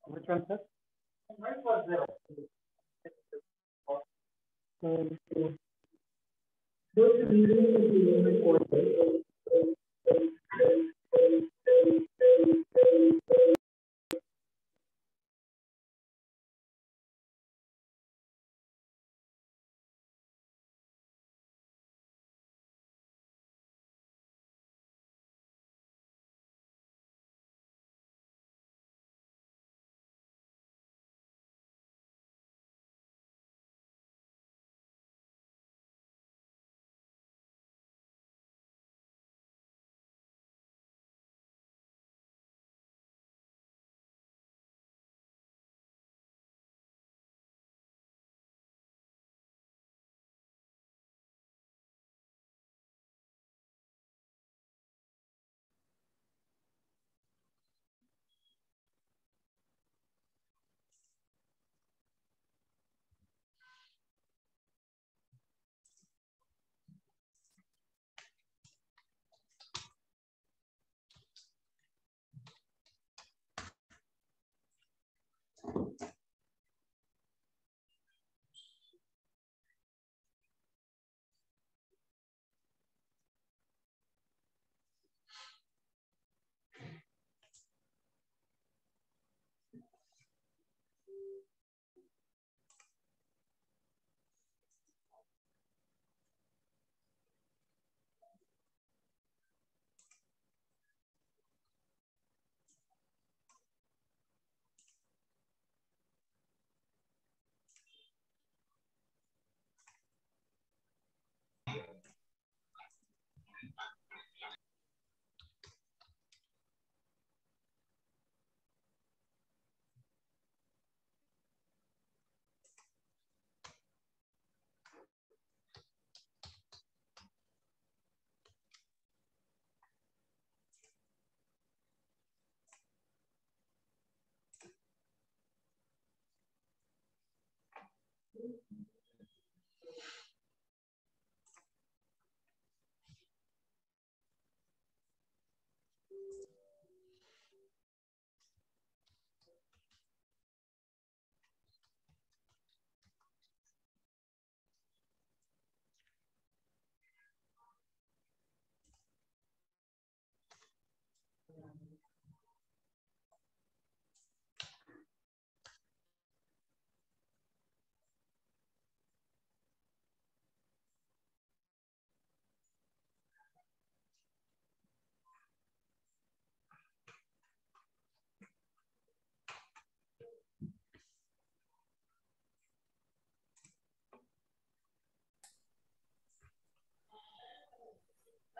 Which one, sir? Mine was there.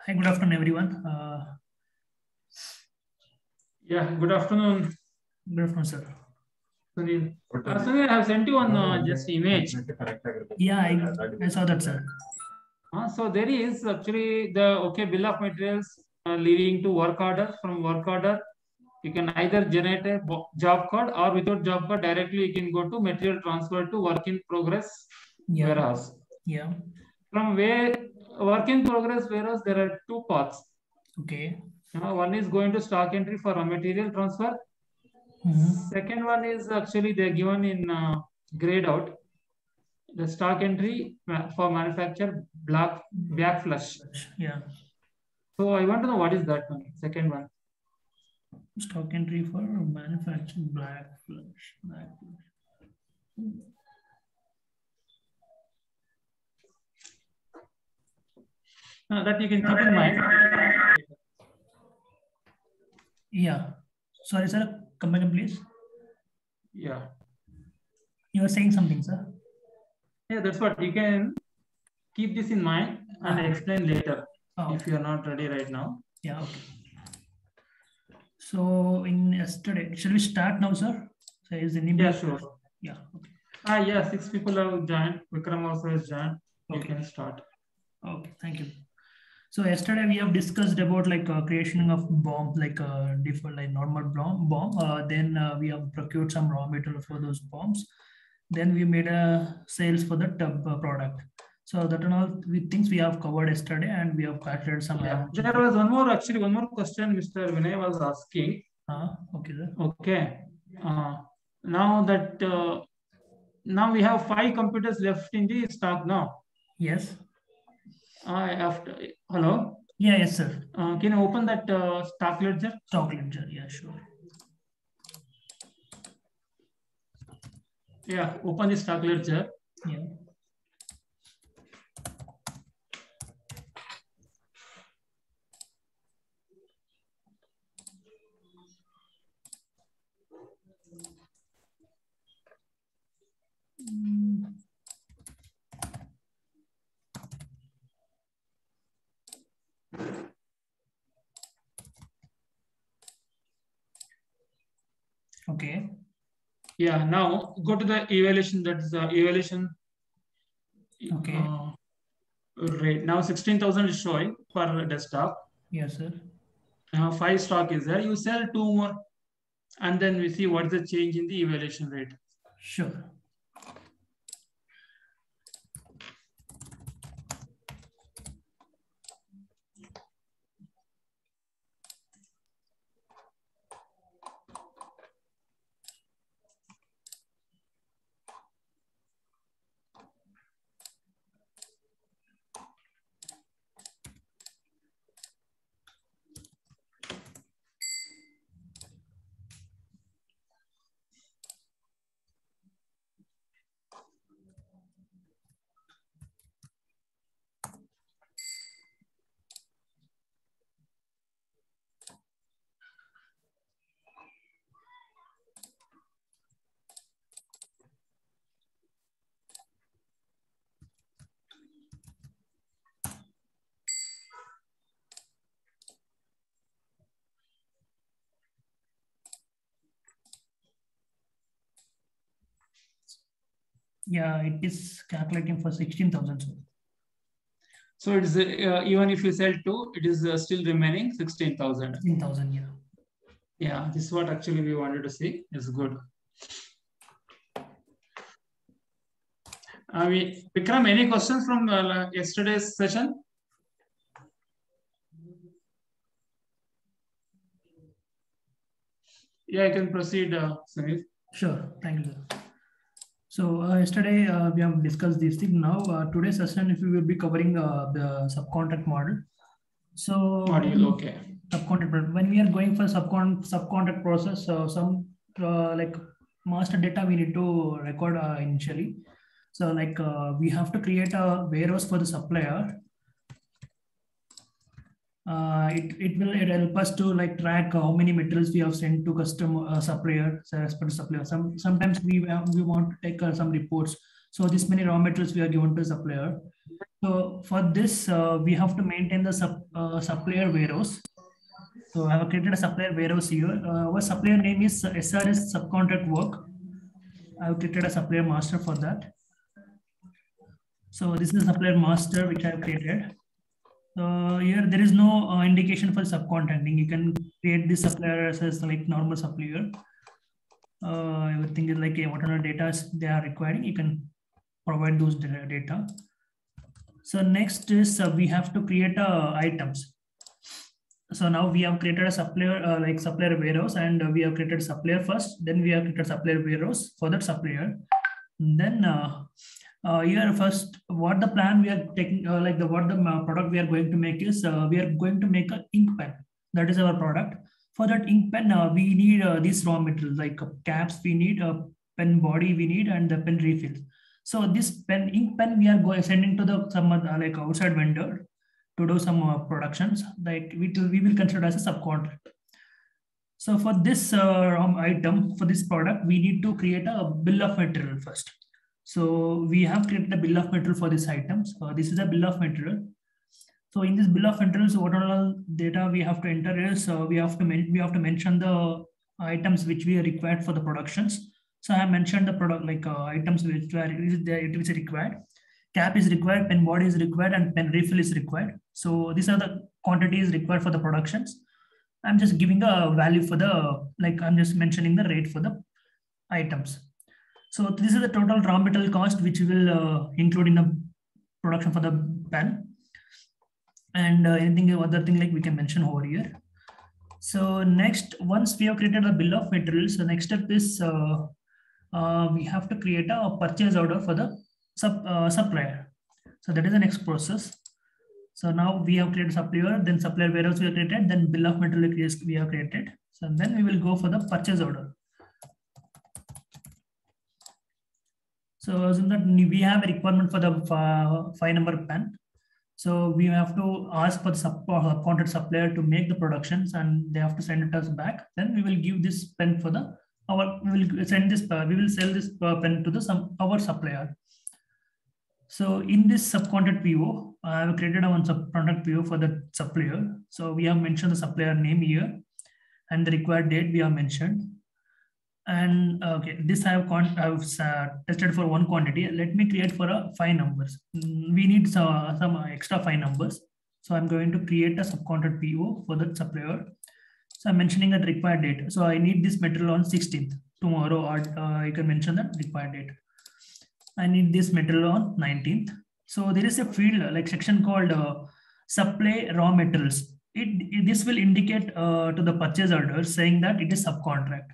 Hi, good afternoon, everyone. Yeah, good afternoon. Good afternoon, sir. Sunil. Sunil, I have sent you one just image. Yeah, I saw that, sir. So there is actually the bill of materials leading to work order. From work order, you can either generate a job code, or without job code directly you can go to material transfer to work in progress warehouse. Yeah. From where work in progress warehouse, there are two paths. Okay. One is going to stock entry for a material transfer. Second one is actually they're given in grayed out. The stock entry for manufacture back flush. Yeah. So I want to know what is that one, second one. Stock entry for manufacture back flush. That you can keep in mind. Yeah. Sorry, sir. Come again, please. Yeah. You were saying something, sir. Yeah, that's what you can keep this in mind and explain later if you are not ready right now. Yeah. Okay. So in yesterday, shall we start now, sir? So is anybody? Yeah, sure. Yeah. Okay. Yeah, 6 people have joined. Vikram also has joined. Okay. You can start. Okay, thank you. So yesterday we have discussed about like creation of bomb, like different like normal bomb. Then we have procured some raw material for those bombs. Then we made a sales for the tub product. So that and all things we have covered yesterday, and we have calculated some. Yeah. There was one more question Mr. Vinay was asking. Okay, sir. Okay. Now that now we have 5 computers left in the stock now. Yes. Hello. Yeah, yes, sir. Can you open that stock ledger? Stock ledger, yeah, sure. Yeah, open the stock ledger. Yeah. Okay. Yeah, now go to the evaluation. That's the evaluation. Okay. Rate. Now 16,000 is showing per desktop. Yes, sir. 5 stock is there. You sell 2 more, and then we see what is the change in the evaluation rate. Sure. Yeah, it is calculating for 16,000. So it is even if you sell 2, it is still remaining 16,000. 16,000, yeah. Yeah, this is what actually we wanted to see. It's good. Vikram, any questions from yesterday's session? Yeah, I can proceed, Sunil. Sure, thank you. So yesterday we have discussed this thing. Now today's session, if we will be covering the subcontract model. So module, okay. Subcontract. When we are going for subcontract process, some like master data we need to record initially. So like we have to create a warehouse for the supplier. It help us to like track how many materials we have sent to customer supplier, supplier. Sometimes we want to take some reports. So this many raw materials we are given to supplier. So for this we have to maintain the supplier warehouse. So I have created a supplier warehouse here. Our supplier name is SRS Subcontract Work. I have created a supplier master for that. So this is a supplier master which I have created. Here there is no indication for subcontracting. You can create this supplier as like normal supplier. Everything is like whatever data they are requiring, you can provide those data. So next is we have to create items. So now we have created a supplier like supplier warehouse, and we have created supplier first. Then we have created supplier warehouse for that supplier. Then here first, what the plan we are taking, like what the product we are going to make is we are going to make an ink pen. That is our product. For that ink pen, we need these raw materials like caps. We need a pen body. We need and the pen refills. So this ink pen we are sending to the some like outside vendor to do some productions. Like we will consider as a subcontract. So for this item, for this product, we need to create a bill of material first. So we have created a bill of material for these items. This is a bill of material. So in this bill of materials, what all data we have to enter is we have to mention the items which we are required for the productions. So I have mentioned the product like items which is required. Cap is required, pen body is required, and pen refill is required. So these are the quantities required for the productions. I'm just giving a value for the, like I'm just mentioning the rate for the items. So this is the total raw material cost which we will include in the production for the pen. And anything other thing like we can mention over here. So next, once we have created a bill of materials, the next step is we have to create a purchase order for the supplier. So that is the next process. So now we have created supplier, then supplier warehouse we have created, then bill of materials we have created. So then we will go for the purchase order. So assume that we have a requirement for the 5-number pen. So we have to ask for the subcontract supplier to make the productions, and they have to send it us back. Then we will give this pen for we will send this we will sell this pen to our supplier. So in this subcontract PO, I have created one subcontract PO for the supplier. So we have mentioned the supplier name here, and the required date we have mentioned. And okay, this I have tested for 1 quantity. Let me create for 5 numbers. We need some extra 5 numbers. So I'm going to create a subcontract PO for the supplier. So I'm mentioning the required date. So I need this material on 16th, tomorrow, or you can mention the required date. I need this material on 19th. So there is a field like section called supply raw materials. This will indicate to the purchase order saying that it is subcontract.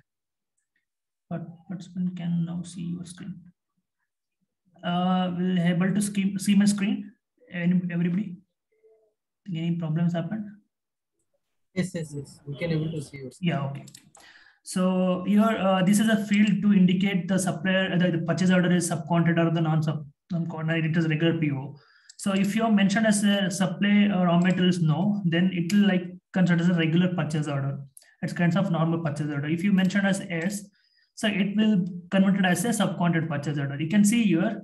But participant can now see your screen. Will able to see my screen? Everybody? Any problems happened? Yes. We can able to see your screen. Yeah, okay. So here, this is a field to indicate the supplier, the purchase order is subcontract or the non-subcontract, it is regular PO. So if you are mentioned as a supply raw materials, no, then it will like considered as a regular purchase order. It's kind of normal purchase order. If you mention as S, so it will convert it as a subcontract purchase order. You can see here,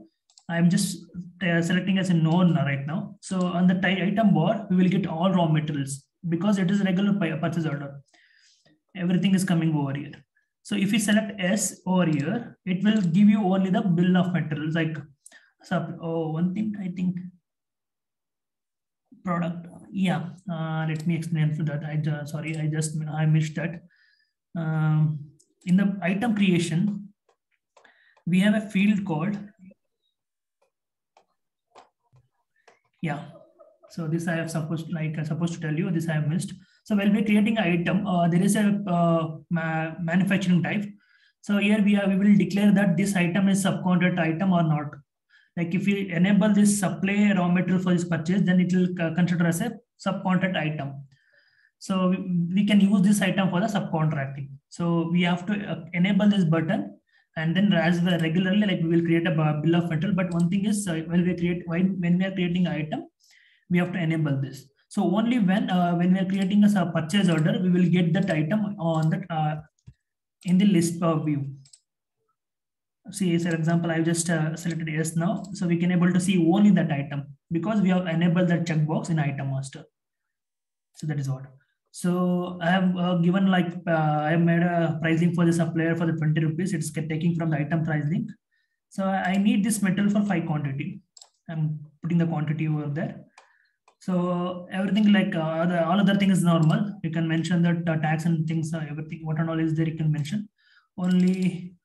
I'm just selecting as a known right now. So on the item bar, we will get all raw materials because it is a regular purchase order. Everything is coming over here. So if you select S over here, it will give you only the bill of materials. Like, one thing I think product. Yeah, let me explain for that. I missed that. In the item creation, we have a field called, yeah. So this I have supposed to tell you, this I have missed. So when we're creating an item, there is a manufacturing type. So here we will declare that this item is subcontract item or not. Like if we enable this supply raw material for this purchase, then it will consider as a subcontract item. So we can use this item for the subcontracting. So we have to enable this button, and then as well regularly, like we will create a bill of material. But one thing is when we are creating an item, we have to enable this. So only when we are creating a purchase order, we will get that item on that in the list view. See, for example, I just selected yes now, so we can able to see only that item because we have enabled that checkbox in item master. So that is what. So I have given like I have made a pricing for the supplier for the 20 rupees. It's taking from the item price link. So I need this material for 5 quantity. I'm putting the quantity over there. So everything like all other things is normal. You can mention that tax and things, everything, what and all is there, you can mention. Only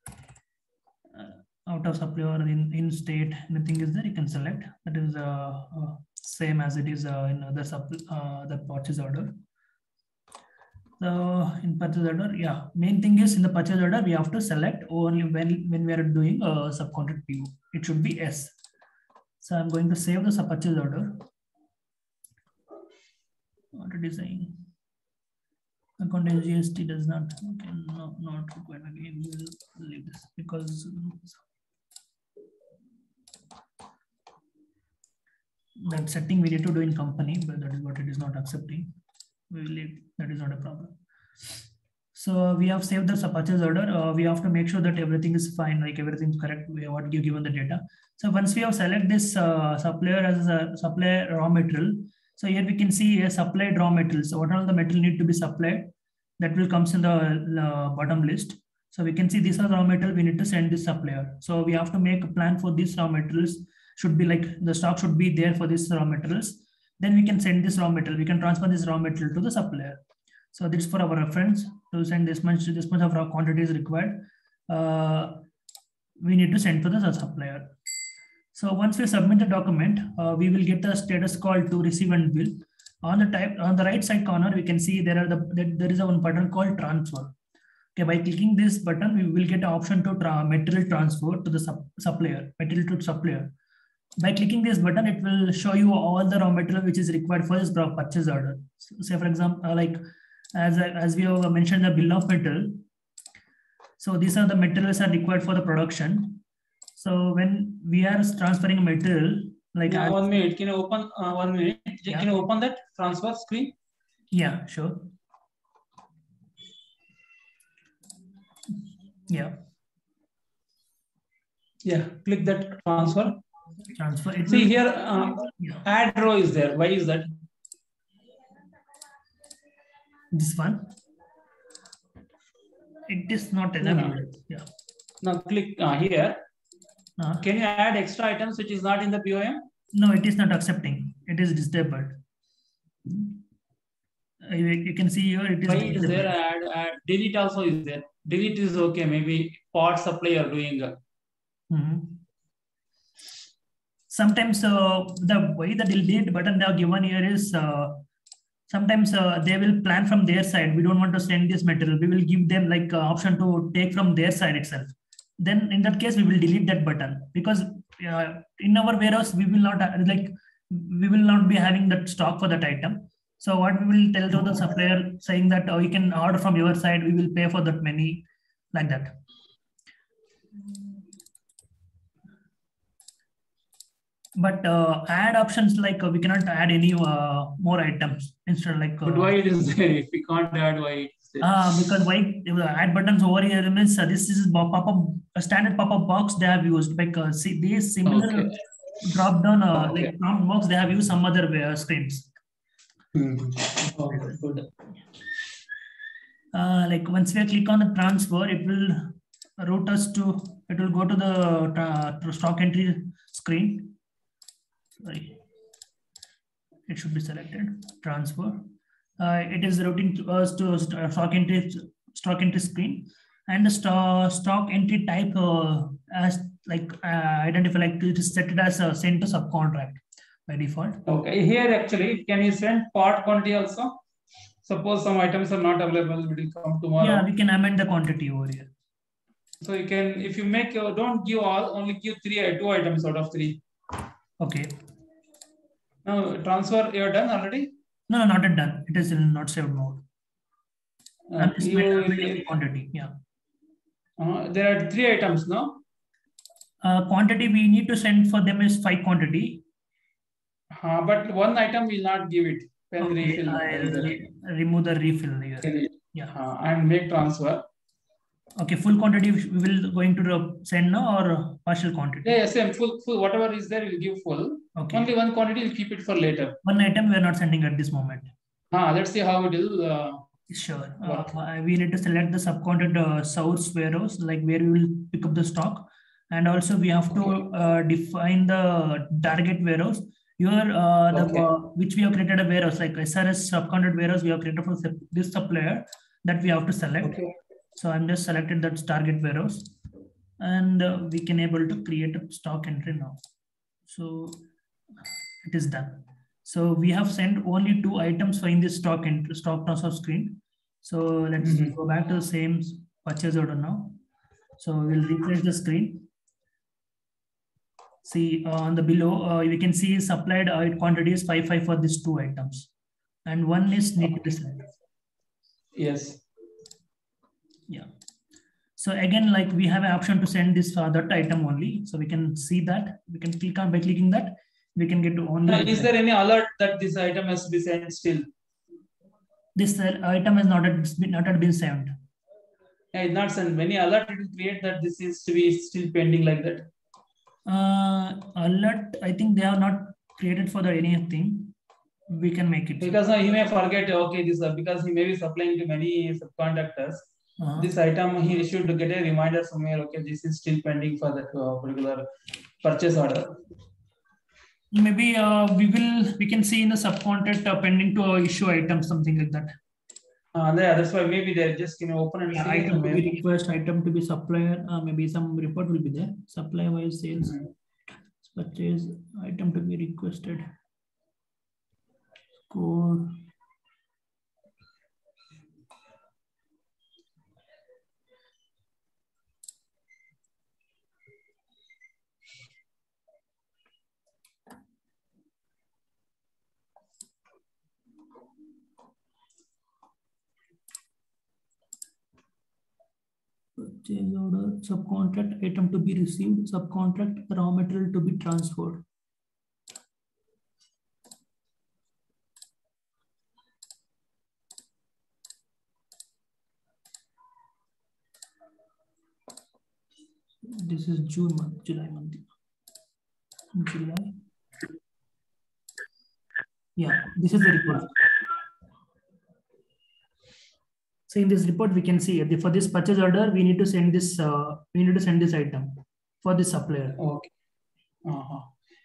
out of supply or in state, anything is there, you can select. That is same as it is in the purchase order. So in purchase order, yeah, main thing is in the purchase order, we have to select only when we are doing a subcontract PO. It should be S. So I'm going to save the purchase order. What it is saying? Account GST does not, okay, no, not required. Again, we will leave this because that setting we need to do in company, but that is what it is not accepting. We will leave, that is not a problem. So we have saved the purchase order. We have to make sure that everything is fine, like everything is correct. We have what you given the data. So once we have select this supplier as a supplier raw material, so here we can see a supplied raw materials. So what all the material need to be supplied, that will comes in the bottom list. So we can see these are raw material we need to send this supplier. So we have to make a plan for these raw materials. Should be like the stock should be there for these raw materials. Then we can send this raw material. We can transfer this raw material to the supplier. So this is for our reference to send this much of raw quantity is required. We need to send to the supplier. So once we submit the document, we will get a status call to receive and bill. On the right side corner, we can see there is a one button called transfer. Okay, by clicking this button, we will get an option to material transfer to the supplier, material to supplier. By clicking this button, it will show you all the raw material which is required for this purchase order. So, say for example, like as we have mentioned the bill of material. So these are the materials are required for the production. So when we are transferring material, like 1 minute, can you open 1 minute? Yeah. Can you open that transfer screen? Yeah, sure. Yeah. Yeah, click that transfer. Transfer. See here, yeah. add row is there. Why is that? This one. It is not enabled. Yeah. Now click here. Can you add extra items which is not in the BOM? No, it is not accepting. It is disabled. You can see here it is. Why it is there? Add delete also is there. Delete is okay. Maybe part supply are doing. Sometimes the way the delete button they are given here is sometimes they will plan from their side. We don't want to send this material. We will give them like option to take from their side itself. Then in that case, we will delete that button because in our warehouse we will not be having that stock for that item. So what we will tell to the supplier saying that you can order from your side, we will pay for that many, like that. But add options like we cannot add any more items instead like. But why it is there? If we can't add, why it is there? Because why add buttons over here means this is a standard pop-up box they have used. Like see these similar drop down like prompt box they have used some other screens. Okay, good. Like once we click on the transfer, it will route us to. It will go to the stock entry screen. Sorry, it should be selected. Transfer. It is routing to us to stock entry screen, and the stock entry type as like identify like it is set it as sent to subcontract by default. Okay, here actually can you send part quantity also? Suppose some items are not available, it will come tomorrow. Yeah, we can amend the quantity over here. So you can, if you make don't give all, only give 2 items out of 3. Okay. Now transfer you are done already? No, not yet done. It is in not saved mode. Quantity, yeah. There are 3 items, no? Quantity we need to send for them is 5 quantity. But 1 item will not give it. Pen refill. I'll remove the refill here. Yeah. And make transfer. Okay, full quantity we will going to send now or partial quantity? Yeah, same full whatever is there will give full. Okay. Only 1 quantity will keep it for later. 1 item we are not sending at this moment. Let's see how it will. Sure. We need to select the subcontract source warehouse, like where we will pick up the stock, and also we have to define the target warehouse. Here, which we have created a warehouse like SRS subcontract warehouse we have created for this supplier that we have to select. Okay. So I'm just selected that target warehouse, and we can able to create a stock entry now. So it is done. So we have sent only 2 items in this stock transfer screen. So let's go back to the same purchase order now. So we'll refresh the screen. See on the below, we can see supplied quantity is 55 for these 2 items, and 1 is need to be sent. Yes. Yeah. So again, like we have an option to send this that item only. So we can see that we can click on by clicking that we can get to only. Is there any alert that this item has to be sent still? This item has not yet been sent. Yeah, it's not sent. Many alert it will create that this is to be still pending like that. Alert, I think they are not created for the anything. We can make it. Because he may forget, okay, this because he may be supplying to many subcontractors. This item he should get a reminder somewhere, okay, this is still pending for that particular purchase order. Maybe we can see in the subcontract pending to issue item, something like that. That's why maybe they're just open and see item to be request, item to be supplier, maybe some report will be there. Supply wise sales, purchase, item to be requested. code. Purchase order, subcontract item to be received, subcontract raw material to be transferred. This is June month, July month. July. Yeah, this is the report. So in this report, we can see for this purchase order, we need to send this. We need to send this item for this supplier. Okay.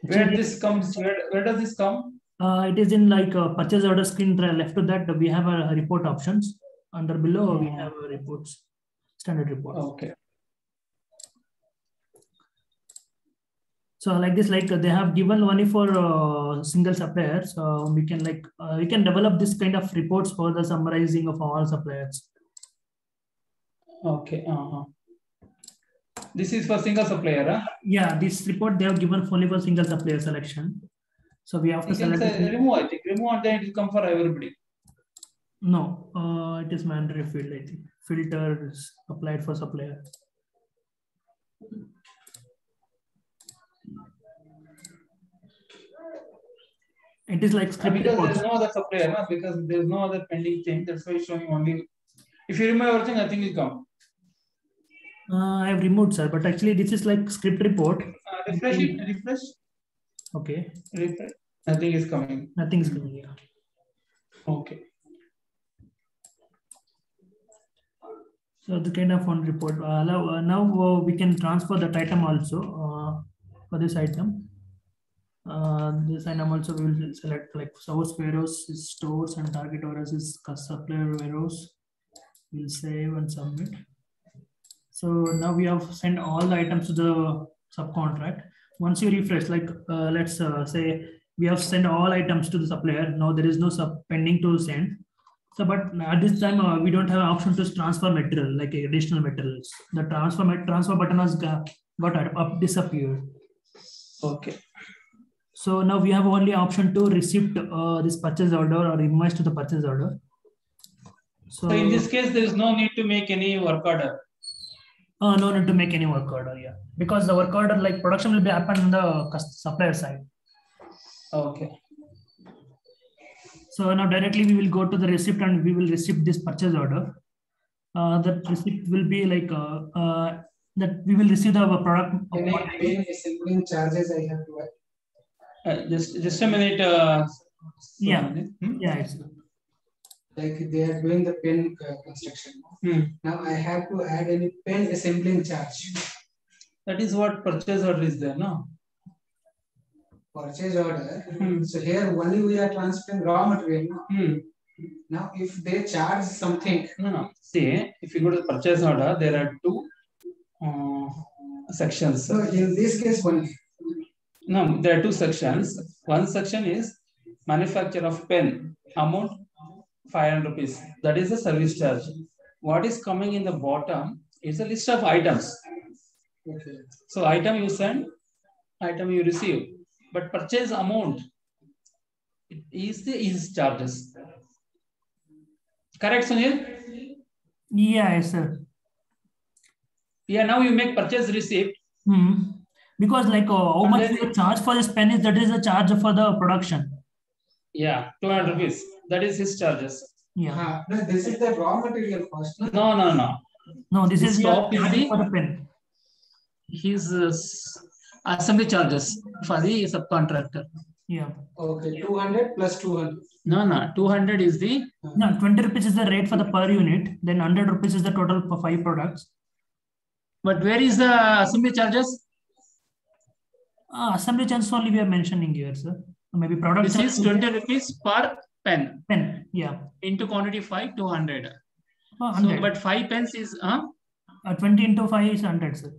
Where this comes? Where does this come? It is in like purchase order screen. Left to that, we have a report options. Under below, we have reports, standard reports. Okay. So like this, like they have given only for single suppliers. We can we can develop this kind of reports for the summarizing of all suppliers. Okay. This is for single supplier, huh? Yeah, this report they have given only for single supplier selection. So we have to select. Remove, I think. Remove and then it will come for everybody. No, it is mandatory field, I think. Filters applied for supplier. It is like script because reports. there's no other supplier, no? Because there's no other pending thing. That's why it's showing only. If you remove everything, I think it will come. I have removed, sir, but actually this is like script report. Refresh it. Refresh. Okay. Refresh. Nothing is coming. Nothing is coming here. Okay. So the kind of one report. Now we can transfer that item also for this item. This item also we will select like source warehouse is stores and target warehouse is supplier warehouse. We'll save and submit. So now we have sent all the items to the subcontract. Once you refresh, like let's say we have sent all items to the supplier. Now there is no pending to send. So, but at this time we don't have an option to transfer material like additional materials. The transfer button has got disappeared. Okay. So now we have only option to receipt this purchase order or invoice to the purchase order. So in this case, there is no need to make any work order. No need to make any work order, yeah. Because the work order, like production will be happen on the supplier side. Okay. So now directly we will go to the receipt and we will receive this purchase order. That receipt will be like that we will receive the product. Can I pay assembling charges I have to add? Just a minute. Yeah. Yeah. It's, like they are doing the pen construction. Now I have to add any pen assembling charge. That is what purchase order is there, no? Purchase order. So here only we are transferring raw material. No? Now if they charge something. No. See, if you go to the purchase order, there are two sections. So in this case only. No, there are two sections. One section is manufacture of pen, amount 500 rupees. That is the service charge. What is coming in the bottom is a list of items. Okay. So item you send, item you receive. But purchase amount is charges. Correct, Sunil? yeah, yes, sir. Yeah, now you make purchase receipt. Because like how much you charge for this pen is that is the charge for the production. Yeah, 200 rupees. That is his charges. Yeah. No, this is the raw material cost. No. No, this is top the is for the pen. His assembly charges for the subcontractor. Yeah. Okay, 200 plus 200. No. 200 is the. No, 20 rupees is the rate for the per unit. Then 100 rupees is the total for 5 products. But where is the assembly charges? Assembly charges only we are mentioning here, sir. Maybe product. This is 20 rupees per pen. Pen, yeah. Into quantity 5, 200. 100. So, but 5 pens is 20 into 5 is 100, sir.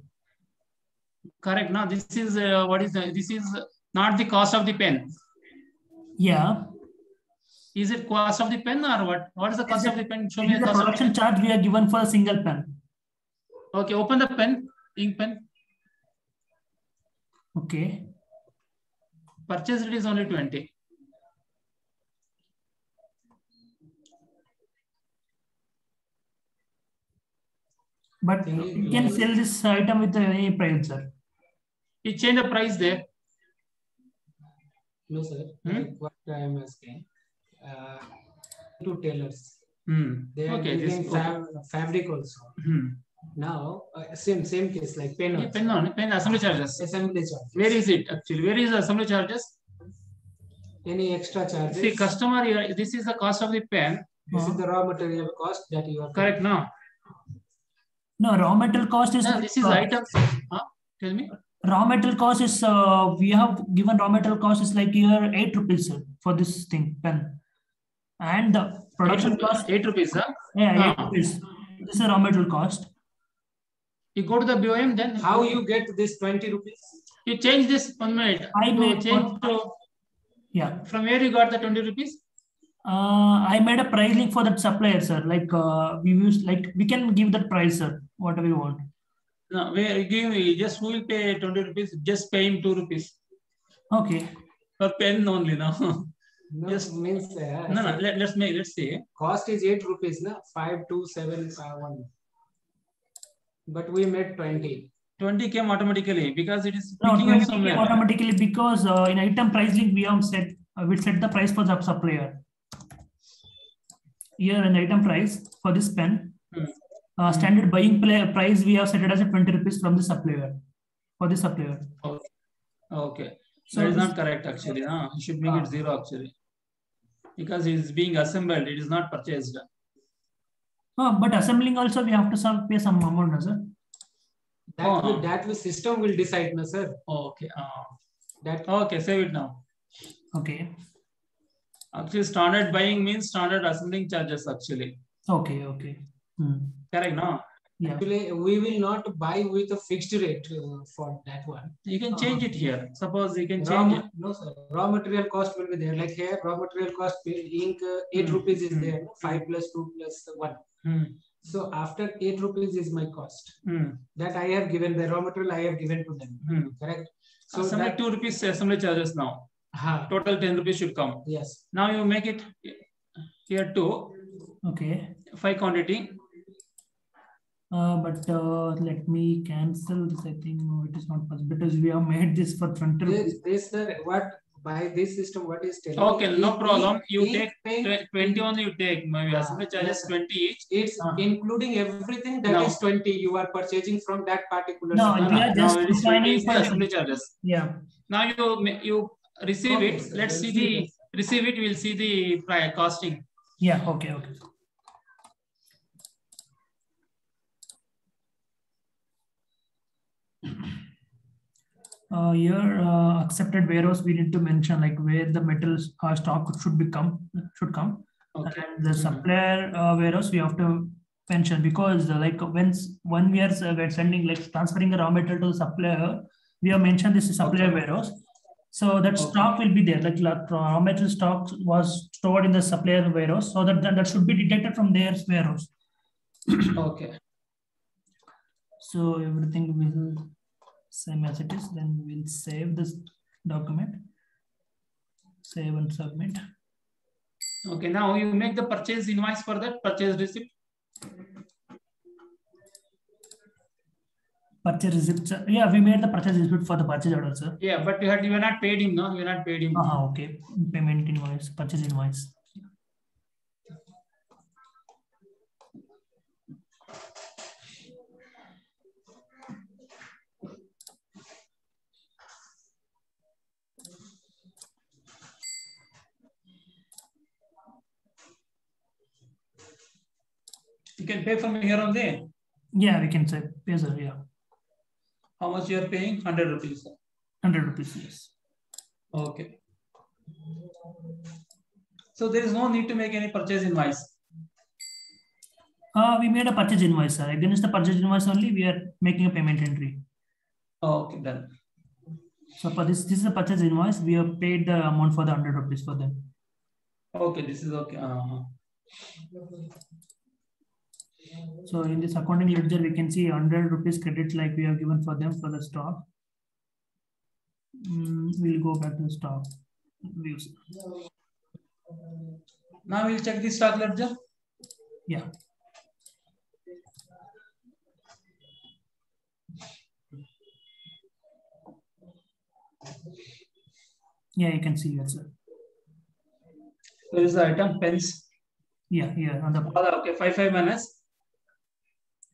Correct. Now this is what is this is not the cost of the pen. Yeah. Is it cost of the pen or what? What is the cost of the pen? Show me the production charge we are given for a single pen. Okay, open the pen, ink pen. Okay. Purchase rate is only 20. But you can sell this item with any price, sir. You change the price there. No, sir. Like what I am asking. To tailors. They are using fabric also. Now, same case like pen. Yeah, pen assembly charges. Assembly charges. Where is it actually? Where is the assembly charges? Any extra charges? See, customer here, this is the cost of the pen. This is the raw material cost that you are correct now. No, raw material cost is. No, this is items. Tell me. Raw material cost is we have given raw material cost is like here 8 rupees, sir, for this thing pen, and the production cost 8 rupees, huh? Yeah, 8 rupees. This is a raw material cost. You go to the BOM, then how you get this 20 rupees? You change this 1 minute. I made change to. Yeah. From where you got the 20 rupees? I made a price link for that supplier, sir. Like we use, like we can give that price, sir, whatever you want. No, where give me just who will pay 20 rupees? Just pay him 2 rupees. Okay. For pen only now. No, just means no. Let's see. Cost is 8 rupees, na 5271. But we made 20. 20 came automatically because it is no, picking up somewhere. Automatically because in item price link we have set we set the price for the supplier. Here in item price for this pen, standard buying price we have set it as a 20 rupees from the supplier for the supplier. Okay. So that is not correct actually. You should make it 0 actually. Because it is being assembled, it is not purchased. But assembling also we have to pay some amount, sir. That the system will decide, na sir. Okay. Okay, save it now. Okay. Actually, standard buying means standard assembling charges actually. Okay. Correct, no? Yeah. Actually, we will not buy with a fixed rate for that one. You can change it here. Suppose you can change it. No, sir. Raw material cost will be there. Like here, raw material cost ink 8 rupees is there. 5 plus 2 plus 1. So after 8 rupees is my cost. That I have given, the raw material I have given to them. Correct? So that 2 rupees assembly charges now. Total 10 rupees should come. Yes. Now you make it here 2. Okay. 5 quantity. But let me cancel this. I think no, it is not possible because we have made this for 20 rupees. This sir, what by this system, what is telling? Okay, no problem. You take 20 only. You take maybe assembly charges 20 each. It's including everything that is 20. You are purchasing from that particular. No, we are just defining the assembly charges. Yeah. Now you receive it. Sir, let's see the receive it. We'll see the price costing. Yeah. Okay. Here accepted warehouse we need to mention like where the metal stock should come. Okay. And the supplier warehouse we have to mention because like when we are sending like transferring the raw material to the supplier, we have mentioned this is supplier warehouse. So that stock will be there. Like raw material stock was stored in the supplier warehouse, so that should be detected from their warehouse. Okay. So everything will same as it is. Then we'll save this document, save and submit. Okay. Now you make the purchase invoice for that purchase receipt. Purchase receipt. Yeah, we made the purchase receipt for the purchase order, sir. Yeah, but you were not paid him, no? You were not paid him. Okay. Payment invoice, purchase invoice. You can pay from here on there. Yeah, we can say pay, sir. Yeah. How much you are paying? 100 rupees. 100 rupees, yes. Okay. So there is no need to make any purchase invoice. We made a purchase invoice, sir. Against the purchase invoice only, we are making a payment entry. Okay, done. So for this is a purchase invoice. We have paid the amount for the 100 rupees for them. Okay, this is okay. So in this accounting ledger, we can see 100 rupees credit like we have given for them for the stock. We'll go back to stock views. Now we'll check the stock ledger. Yeah. Yeah, you can see here, sir. Where is the item? Pens. Yeah, here on the. Okay, 55 minus.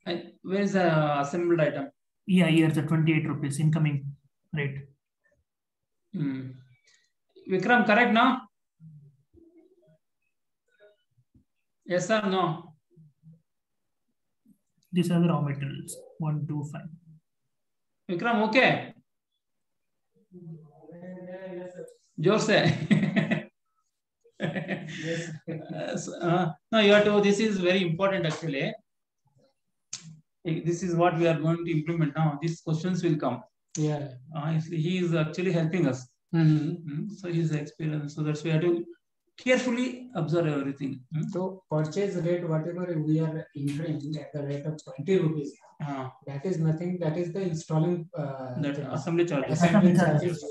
And where is the assembled item? Yeah, here the 28 rupees incoming rate. Vikram, correct now? Yes or no? These are the raw materials. 1, 2, 5. Vikram, okay? Jose. No, you have to. This is very important actually. This is what we are going to implement now. These questions will come. Yeah. He is actually helping us. So he's experienced. So that's why we have to carefully observe everything. So purchase rate, whatever we are incurring at the rate of 20 rupees, that is nothing. That is the installing that assembly charges. Assembly charges.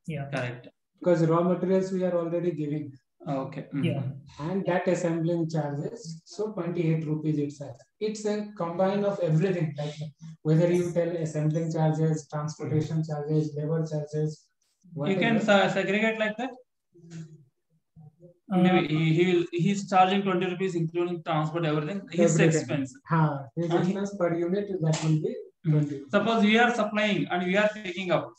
Yeah, correct. Because raw materials we are already giving. Okay. Yeah. And that assembling charges, so 28 rupees itself. It's a combine of everything, like whether you tell assembling charges, transportation charges, labor charges. Whatever. You can segregate like that. Maybe he's charging 20 rupees including transport, everything. His expense. His expense per unit that will be 20. Suppose we are supplying and we are picking up.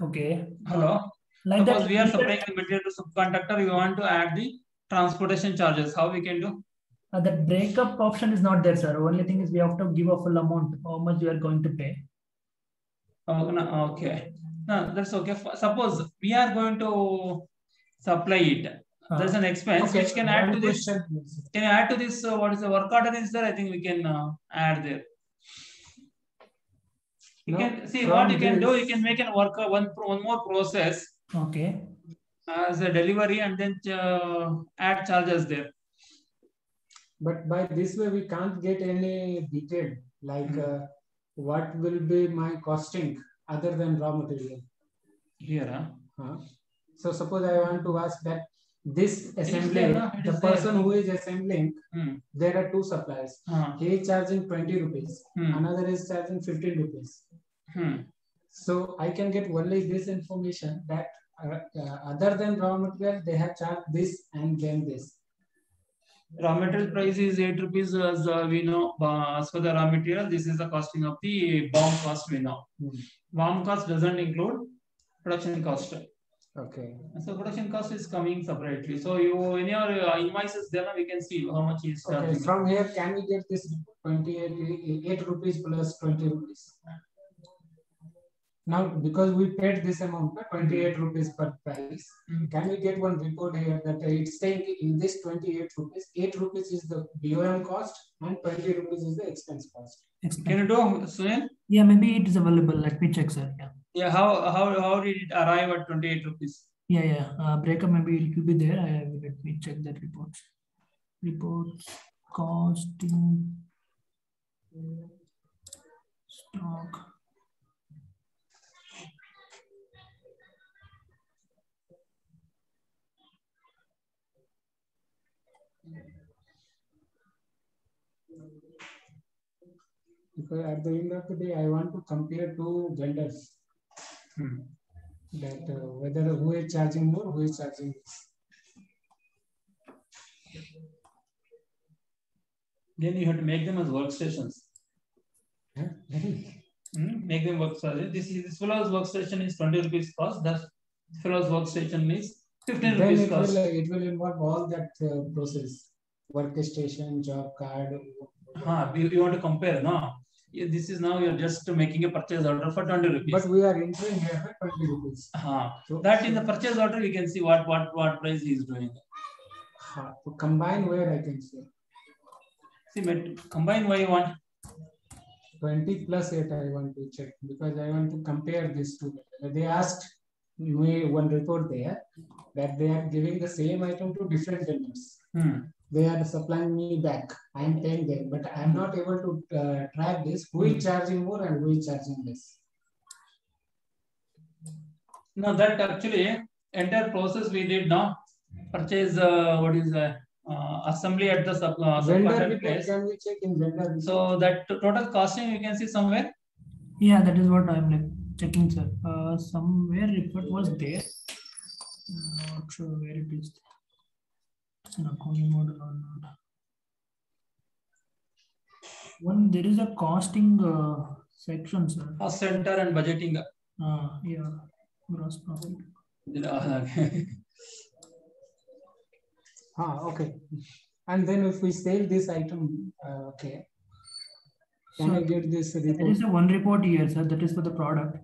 Okay. Hello. Like suppose that, we are supplying the material to subcontractor, we want to add the transportation charges. How we can do? The breakup option is not there, sir. Only thing is we have to give a full amount, how much we are going to pay. Okay. No, that's okay. Suppose we are going to supply it. There's an expense which can add to this. Can you add to this? What is the work order is there? I think we can add there. You can see what you can do. You can make one more process. Okay. As a delivery and then add charges there. But by this way, we can't get any detail like what will be my costing other than raw material. Here, So suppose I want to ask that this assembly, the person who is assembling, there are two suppliers. He is charging 20 rupees. Another is charging 15 rupees. So I can get only this information that other than raw material, they have charged this and then this. Raw material price is 8 rupees as we know. As for the raw material, this is the costing of the BOM cost we know. BOM cost doesn't include production cost. Okay. So production cost is coming separately. So you in your invoices there we can see how much is charging. Okay. From here, can we get this 8 rupees plus 20 rupees? Now, because we paid this amount, 28 rupees per price, can we get one report here that it's saying in this 28 rupees, 8 rupees is the BOM cost and 20 rupees is the expense cost. Can you do, Sunil? Yeah, maybe it is available. Let me check, sir. Yeah, how did it arrive at 28 rupees? Yeah. Breakup, maybe it will be there. Let me check that report. Reports, costing, stock. Because at the end of the day, I want to compare two vendors. That whether who is charging more, who is charging less. Then you have to make them as workstations. Make them workstations. This fellow's workstation is 20 rupees cost. That fellow's workstation is 15 rupees cost. It will involve all that process. Workstation, job card. You want to compare, no? This is now you're just making a purchase order for 20 rupees. But we are entering here 20 rupees. So that in the purchase order we can see what price he is doing. To combine where I can see. See, combine why you want? 20 plus 8 I want to check because I want to compare these two. They asked one report there that they are giving the same item to different vendors. They are supplying me back. I am paying them, but I am not able to track this. Who is charging more and who is charging less? No, that actually entire process we did now. Purchase assembly at the vendor place. Can we check in vendor? So that total costing you can see somewhere. Yeah, that is what I'm like checking, sir. Somewhere report was there. Not sure where it is. It's an accounting model or not. One there is a costing section, sir. Cost center and budgeting. Yeah, gross profit. Okay. And then if we sell this item, okay. Can I get this report? There is a one report here, sir. That is for the product.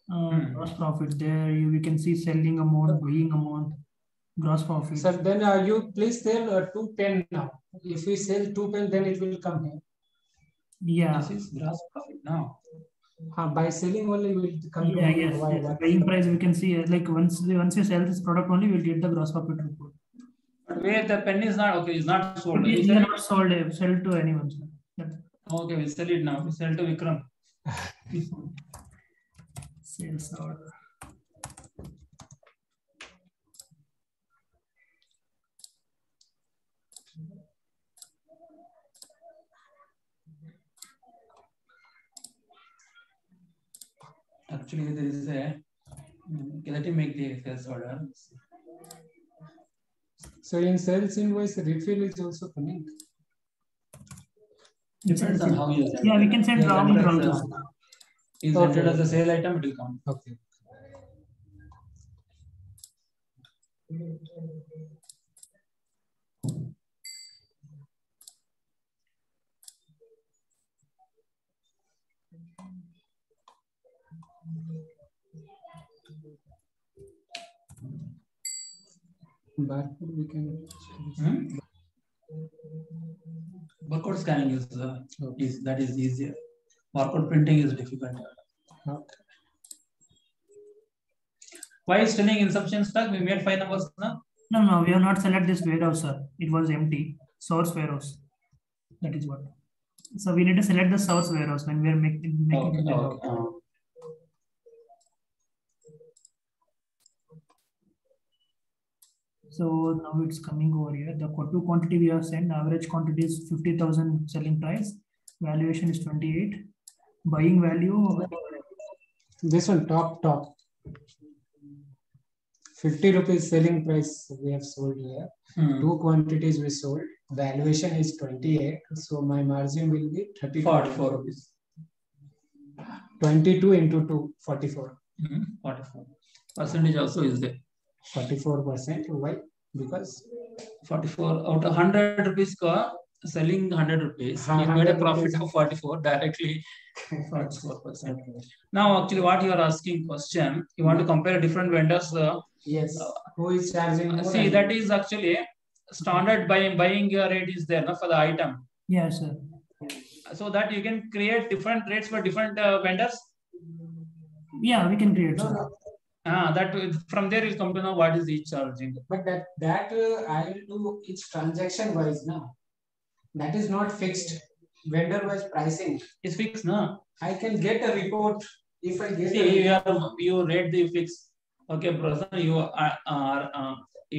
Gross profit. There we can see selling amount, buying amount, gross profit. Sir, then you please sell 2 pen now. If we sell 2 pen, then it will come here. Yeah. This is gross profit now. By selling only will come. Yeah, yes. Buying price we can see like once you sell this product only, we'll get the gross profit report. But where the pen is not okay, is not sold. It is not sold. Sell to anyone, sir. Yeah. Okay, we sell it now. We sell to Vikram. Sales order. Actually, there is a. Let me make the sales order. So in sales invoice, refill is also coming. Depends on how you send. Yeah, we can send raw material also. Is entered as a sale item, it will come. Okay. Barcode we can. Barcode scanning is that is easier. Barcode printing is difficult. Okay. Why is selling insufficient stock? We made 5 numbers now. No, we have not selected this warehouse, sir. It was empty. Source warehouse. That is what. So we need to select the source warehouse when we are making Okay. So now it's coming over here. The two quantity we have sent, average quantity is 50,000 selling price. Valuation is 28. Buying value. This one top. 50 rupees selling price we have sold here. 2 quantities we sold. Valuation is 28. So my margin will be 44 rupees. 22 into 2, 44. 44. Percentage also is there. 44%. Why? Because 44 out of 100 rupees selling 100 rupees. You made a profit of 44 directly. 44%. Now, actually, what you are asking question, you want to compare different vendors. Yes. Who is charging more? See, that is actually standard buying rate is there for the item. Yes, sir. So that you can create different rates for different vendors. Yeah, we can create. That from there you come to know what is each charging. But that I will do each transaction wise now. That is not fixed. Vendor wise pricing is fixed, no? I can get a report if I get. See, you rate the fix. Okay, brother, you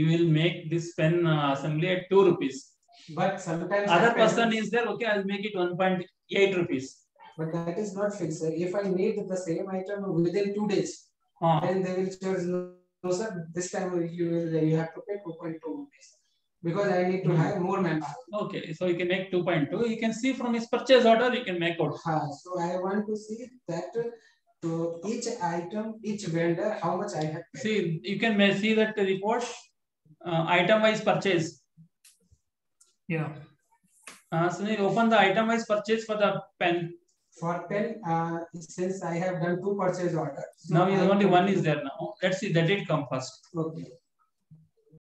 will make this pen assembly at 2 rupees. But sometimes other person is there. Okay, I'll make it 1.8 rupees. But that is not fixed. If I need the same item within 2 days. Then they will charge, no sir, this time you have to pay 2.2 rupees because I need to have more manpower. Okay, so you can make 2.2. You can see from his purchase order, you can make out. So I want to see that to each item, each vendor, how much I have paid. See, you can see that the report item wise purchase. Yeah. So you open the item wise purchase for the pen. For pen, since I have done 2 purchase orders. So now only one is there now. Let's see that it come first. Okay.